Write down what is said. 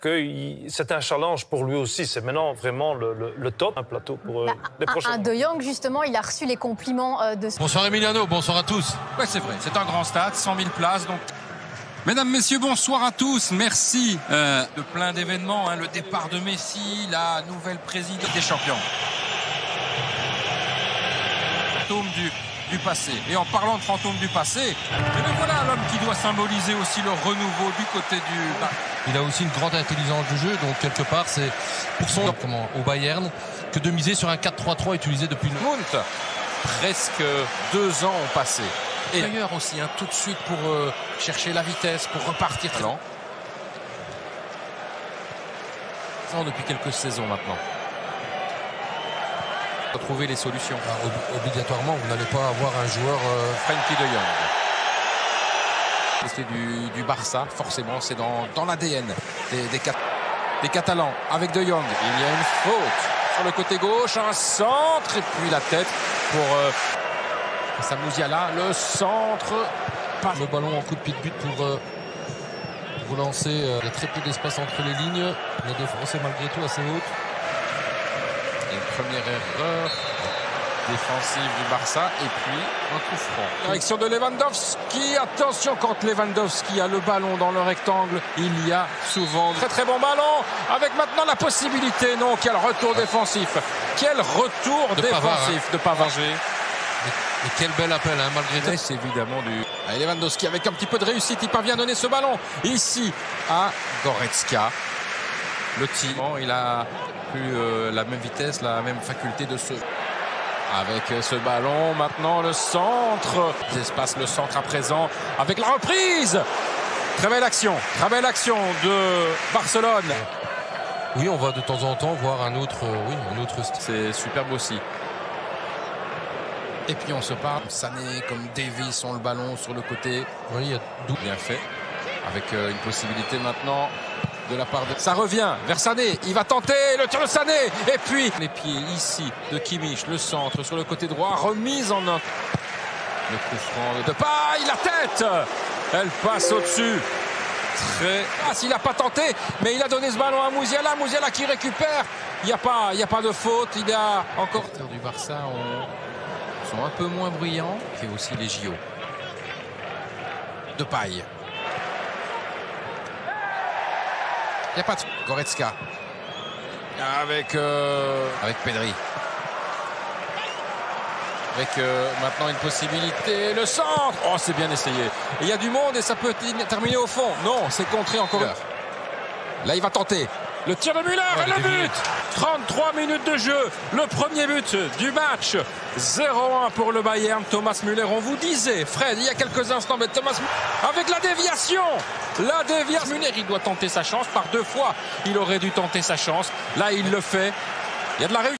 que c'est un challenge pour lui aussi. C'est maintenant vraiment le top, un plateau pour les prochains. De Jong, justement, il a reçu les compliments de... Bonsoir Emiliano, bonsoir à tous. Ouais, c'est vrai, c'est un grand stade, 100 000 places, donc... Mesdames, messieurs, bonsoir à tous. Merci de plein d'événements. Le départ de Messi, la nouvelle présidente des champions. Fantôme du passé. Et en parlant de fantôme du passé, voilà l'homme qui doit symboliser aussi le renouveau du côté du... Il a aussi une grande intelligence du jeu, donc quelque part c'est pour son au Bayern que de miser sur un 4-3-3 utilisé depuis une... Mount, presque 2 ans ont passé. Et d'ailleurs aussi, tout de suite pour chercher la vitesse, pour repartir. Depuis quelques saisons maintenant. Trouver les solutions. Obligatoirement, vous n'allez pas avoir un joueur... Frenkie de Jong. C'est du Barça, forcément, c'est dans l'ADN des Catalans. Avec de Jong, il y a une faute sur le côté gauche, un centre, et puis la tête pour... Ça Musiala, le centre. Le ballon en coup de pied de but pour vous lancer. Il y a très peu d'espace entre les lignes. La défense est malgré tout assez haute. Une première erreur défensive du Barça et puis un coup franc. Direction de Lewandowski. Attention, quand Lewandowski a le ballon dans le rectangle, il y a souvent très bon ballon avec maintenant la possibilité. Non, quel retour défensif. Quel retour défensif de Pavard. Et quel bel appel, malgré tout. C'est évidemment du... Allez, Lewandowski avec un petit peu de réussite, il parvient à donner ce ballon ici à Goretzka. Le tir, il a plus la même vitesse, la même faculté de se... Avec ce ballon, maintenant le centre. L'espace, le centre à présent avec la reprise. Très belle action de Barcelone. Oui, on va de temps en temps voir un autre style. C'est superbe aussi. Et puis on se parle, Sané comme Davis ont le ballon sur le côté. Oui, il y a bien fait. Avec une possibilité maintenant de la part de... Ça revient vers Sané, il va tenter le tir de Sané. Et puis les pieds ici de Kimmich, le centre sur le côté droit, remise en un. Le coup franc de Depay, la tête. Elle passe au-dessus. Il n'a pas tenté, mais il a donné ce ballon à Musiala. Musiala qui récupère. Il n'y a pas de faute, il y a encore... Du Barça sont un peu moins bruyants que aussi les JO. Depay. Il n'y a pas de... Goretzka. Avec Pedri. Avec maintenant une possibilité. Le centre. Oh, c'est bien essayé. Il y a du monde et ça peut terminer au fond. Non, c'est contré encore. Là, il va tenter. Le tir de Müller et le but. 33 minutes de jeu. Le premier but du match. 0-1 pour le Bayern. Thomas Müller, on vous disait, Fred, il y a quelques instants, mais Thomas avec la déviation. Müller, il doit tenter sa chance par 2 fois. Il aurait dû tenter sa chance. Là, il le fait. Il y a de la réussite.